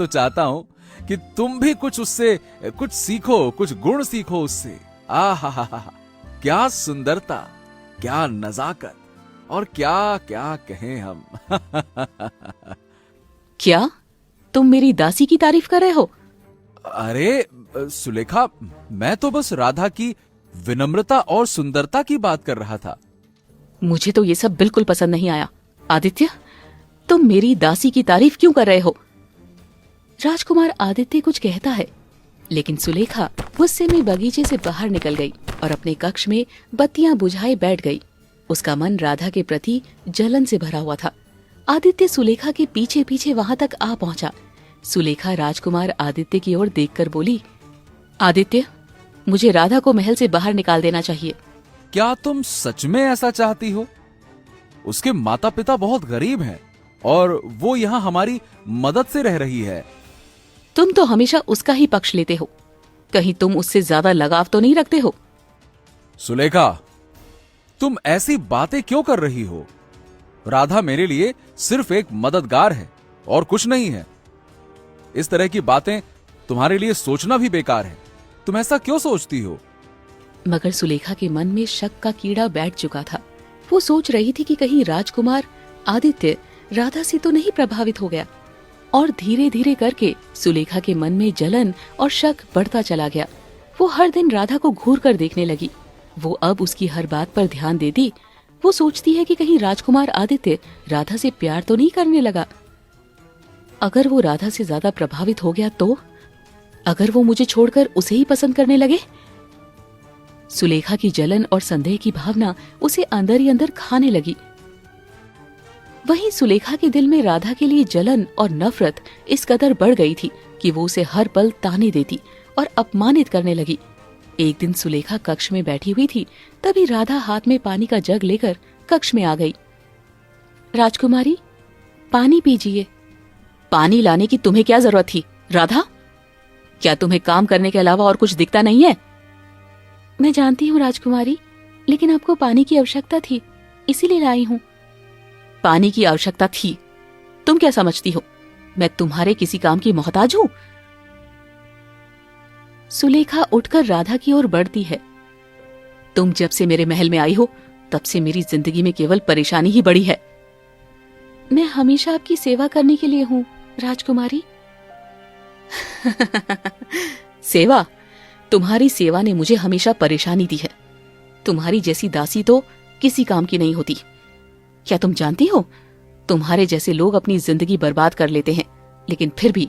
तो चाहता हूँ कि तुम भी कुछ उससे कुछ सीखो, कुछ गुण सीखो उससे। आहा, क्या सुंदरता, क्या नजाकत, और क्या क्या कहें हम। क्या तुम मेरी दासी की तारीफ कर रहे हो? अरे सुलेखा, मैं तो बस राधा की विनम्रता और सुंदरता की बात कर रहा था। मुझे तो ये सब बिल्कुल पसंद नहीं आया। आदित्य, तुम मेरी दासी की तारीफ क्यों कर रहे हो? राजकुमार आदित्य कुछ कहता है, लेकिन सुलेखा गुस्से में बगीचे से बाहर निकल गई और अपने कक्ष में बत्तियां बुझाए बैठ गई। उसका मन राधा के प्रति जलन से भरा हुआ था। आदित्य सुलेखा के पीछे पीछे वहां तक आ पहुंचा। सुलेखा राजकुमार आदित्य की ओर देखकर बोली, आदित्य, मुझे राधा को महल से बाहर निकाल देना चाहिए। क्या तुम सच में ऐसा चाहती हो? उसके माता पिता बहुत गरीब हैं और वो यहाँ हमारी मदद से रह रही है। तुम तो हमेशा उसका ही पक्ष लेते हो। कहीं तुम उससे ज्यादा लगाव तो नहीं रखते हो? सुलेखा, तुम ऐसी बातें क्यों कर रही हो? राधा मेरे लिए सिर्फ एक मददगार है और कुछ नहीं है। इस तरह की बातें तुम्हारे लिए सोचना भी बेकार है। तुम ऐसा क्यों सोचती हो? मगर सुलेखा के मन में शक का कीड़ा बैठ चुका था। वो सोच रही थी कि कहीं राजकुमार आदित्य राधा से तो नहीं प्रभावित हो गया। और धीरे धीरे करके सुलेखा के मन में जलन और शक बढ़ता चला गया। वो हर दिन राधा को घूर कर देखने लगी। वो अब उसकी हर बात पर ध्यान देती। वो सोचती है कि कहीं राजकुमार आदित्य राधा से प्यार तो नहीं करने लगा। अगर वो राधा से ज्यादा प्रभावित हो गया तो? अगर वो मुझे छोड़कर उसे ही पसंद करने लगे? सुलेखा की जलन और संदेह की भावना उसे अंदर ही अंदर खाने लगी। वहीं सुलेखा के दिल में राधा के लिए जलन और नफरत इस कदर बढ़ गई थी कि वो उसे हर पल ताने देती और अपमानित करने लगी। एक दिन सुलेखा कक्ष में बैठी हुई थी, तभी राधा हाथ में पानी का जग लेकर कक्ष में आ गई। राजकुमारी, पानी पीजिए। पानी लाने की तुम्हें क्या जरूरत थी राधा? क्या तुम्हें काम करने के अलावा और कुछ दिखता नहीं है? मैं जानती हूँ राजकुमारी, लेकिन आपको पानी की आवश्यकता थी, इसीलिए लाई हूँ। पानी की आवश्यकता थी? तुम क्या समझती हो मैं तुम्हारे किसी काम की मोहताज हूँ? सुलेखा उठकर राधा की ओर बढ़ती है। तुम जब से मेरे महल में आई हो तब से मेरी जिंदगी में केवल परेशानी ही बढ़ी है। मैं हमेशा आपकी सेवा करने के लिए हूँ राजकुमारी। सेवा? तुम्हारी सेवा ने मुझे हमेशा परेशानी दी है। तुम्हारी जैसी दासी तो किसी काम की नहीं होती। क्या तुम जानती हो, तुम्हारे जैसे लोग अपनी जिंदगी बर्बाद कर लेते हैं, लेकिन फिर भी